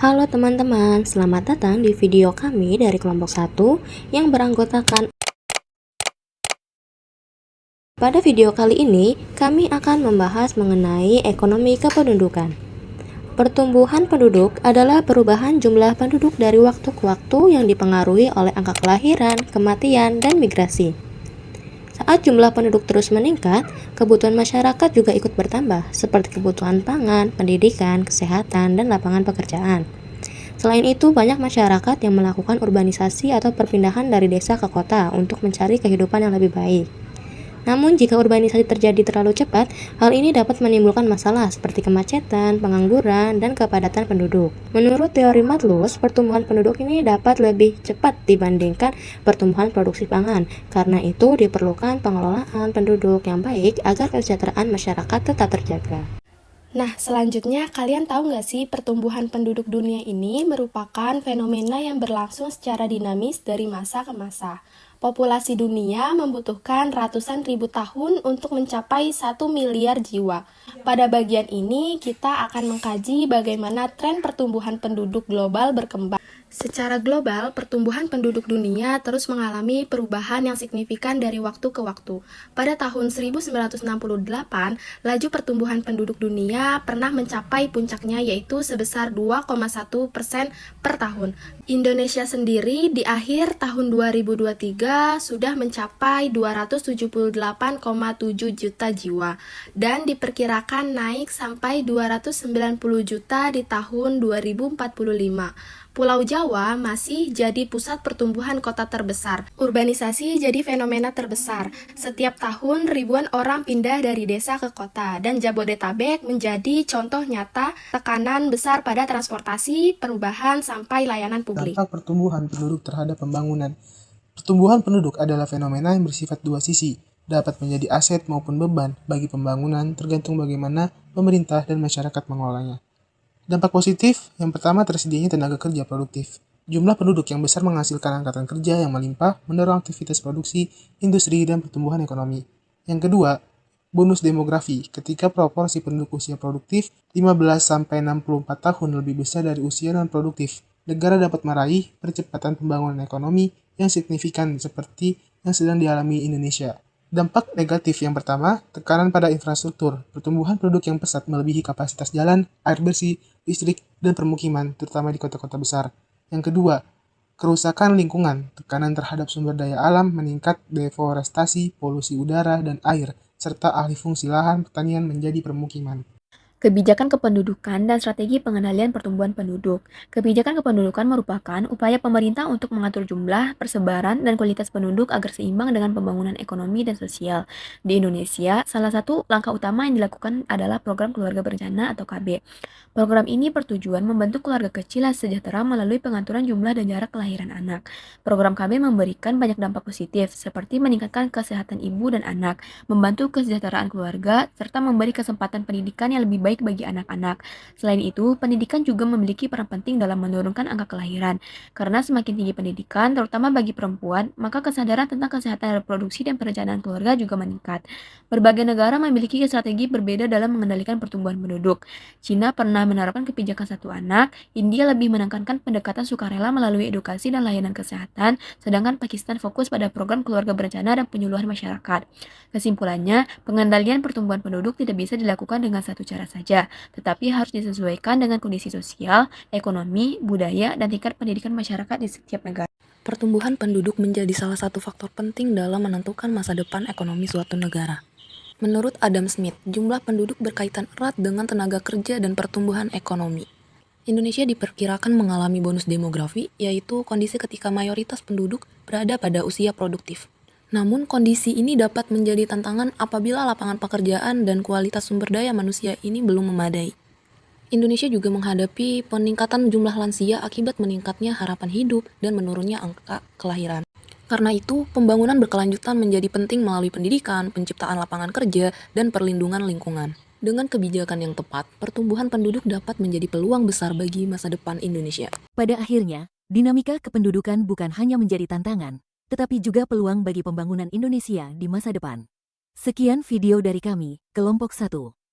Halo teman-teman, selamat datang di video kami dari kelompok 1 yang beranggotakan. Pada video kali ini, kami akan membahas mengenai ekonomi kependudukan. Pertumbuhan penduduk adalah perubahan jumlah penduduk dari waktu ke waktu yang dipengaruhi oleh angka kelahiran, kematian, dan migrasi. Saat jumlah penduduk terus meningkat, kebutuhan masyarakat juga ikut bertambah, seperti kebutuhan pangan, pendidikan, kesehatan, dan lapangan pekerjaan. Selain itu, banyak masyarakat yang melakukan urbanisasi atau perpindahan dari desa ke kota untuk mencari kehidupan yang lebih baik. Namun, jika urbanisasi terjadi terlalu cepat, hal ini dapat menimbulkan masalah seperti kemacetan, pengangguran, dan kepadatan penduduk. Menurut teori Malthus, pertumbuhan penduduk ini dapat lebih cepat dibandingkan pertumbuhan produksi pangan. Karena itu, diperlukan pengelolaan penduduk yang baik agar kesejahteraan masyarakat tetap terjaga. Nah, selanjutnya kalian tahu nggak sih pertumbuhan penduduk dunia ini merupakan fenomena yang berlangsung secara dinamis dari masa ke masa. Populasi dunia membutuhkan ratusan ribu tahun untuk mencapai 1 miliar jiwa. Pada bagian ini, kita akan mengkaji bagaimana tren pertumbuhan penduduk global berkembang. Secara global, pertumbuhan penduduk dunia terus mengalami perubahan yang signifikan dari waktu ke waktu. Pada tahun 1968, laju pertumbuhan penduduk dunia pernah mencapai puncaknya yaitu sebesar 2,1% per tahun. Indonesia sendiri di akhir tahun 2023 sudah mencapai 278,7 juta jiwa dan diperkirakan naik sampai 290 juta di tahun 2045. Pulau Jawa masih jadi pusat pertumbuhan kota terbesar. Urbanisasi jadi fenomena terbesar. Setiap tahun ribuan orang pindah dari desa ke kota dan Jabodetabek menjadi contoh nyata tekanan besar pada transportasi, perubahan sampai layanan publik. Dampak pertumbuhan penduduk terhadap pembangunan. Pertumbuhan penduduk adalah fenomena yang bersifat dua sisi, dapat menjadi aset maupun beban bagi pembangunan tergantung bagaimana pemerintah dan masyarakat mengelolanya. Dampak positif, yang pertama tersedianya tenaga kerja produktif. Jumlah penduduk yang besar menghasilkan angkatan kerja yang melimpah, mendorong aktivitas produksi, industri, dan pertumbuhan ekonomi. Yang kedua, bonus demografi, ketika proporsi penduduk usia produktif 15-64 tahun lebih besar dari usia non-produktif. Negara dapat meraih percepatan pembangunan ekonomi yang signifikan seperti yang sedang dialami Indonesia. Dampak negatif yang pertama, tekanan pada infrastruktur. Pertumbuhan penduduk yang pesat melebihi kapasitas jalan, air bersih, listrik, dan permukiman, terutama di kota-kota besar. Yang kedua, kerusakan lingkungan. Tekanan terhadap sumber daya alam meningkat, deforestasi, polusi udara dan air, serta alih fungsi lahan pertanian menjadi permukiman. Kebijakan kependudukan dan strategi pengendalian pertumbuhan penduduk. Kebijakan kependudukan merupakan upaya pemerintah untuk mengatur jumlah, persebaran, dan kualitas penduduk agar seimbang dengan pembangunan ekonomi dan sosial. Di Indonesia, salah satu langkah utama yang dilakukan adalah Program Keluarga Berencana atau KB. Program ini bertujuan membentuk keluarga kecil yang sejahtera melalui pengaturan jumlah dan jarak kelahiran anak. Program KB memberikan banyak dampak positif, seperti meningkatkan kesehatan ibu dan anak, membantu kesejahteraan keluarga, serta memberi kesempatan pendidikan yang lebih baik bagi anak-anak. Selain itu, pendidikan juga memiliki peran penting dalam menurunkan angka kelahiran. Karena semakin tinggi pendidikan, terutama bagi perempuan, maka kesadaran tentang kesehatan reproduksi dan perencanaan keluarga juga meningkat. Berbagai negara memiliki strategi berbeda dalam mengendalikan pertumbuhan penduduk. Cina pernah menerapkan kebijakan satu anak, India lebih menekankan pendekatan sukarela melalui edukasi dan layanan kesehatan, sedangkan Pakistan fokus pada program keluarga berencana dan penyuluhan masyarakat. Kesimpulannya, pengendalian pertumbuhan penduduk tidak bisa dilakukan dengan satu cara saja, tetapi harus disesuaikan dengan kondisi sosial, ekonomi, budaya, dan tingkat pendidikan masyarakat di setiap negara. Pertumbuhan penduduk menjadi salah satu faktor penting dalam menentukan masa depan ekonomi suatu negara. Menurut Adam Smith, jumlah penduduk berkaitan erat dengan tenaga kerja dan pertumbuhan ekonomi. Indonesia diperkirakan mengalami bonus demografi, yaitu kondisi ketika mayoritas penduduk berada pada usia produktif. Namun, kondisi ini dapat menjadi tantangan apabila lapangan pekerjaan dan kualitas sumber daya manusia ini belum memadai. Indonesia juga menghadapi peningkatan jumlah lansia akibat meningkatnya harapan hidup dan menurunnya angka kelahiran. Karena itu, pembangunan berkelanjutan menjadi penting melalui pendidikan, penciptaan lapangan kerja, dan perlindungan lingkungan. Dengan kebijakan yang tepat, pertumbuhan penduduk dapat menjadi peluang besar bagi masa depan Indonesia. Pada akhirnya, dinamika kependudukan bukan hanya menjadi tantangan, tetapi juga peluang bagi pembangunan Indonesia di masa depan. Sekian video dari kami, Kelompok 1.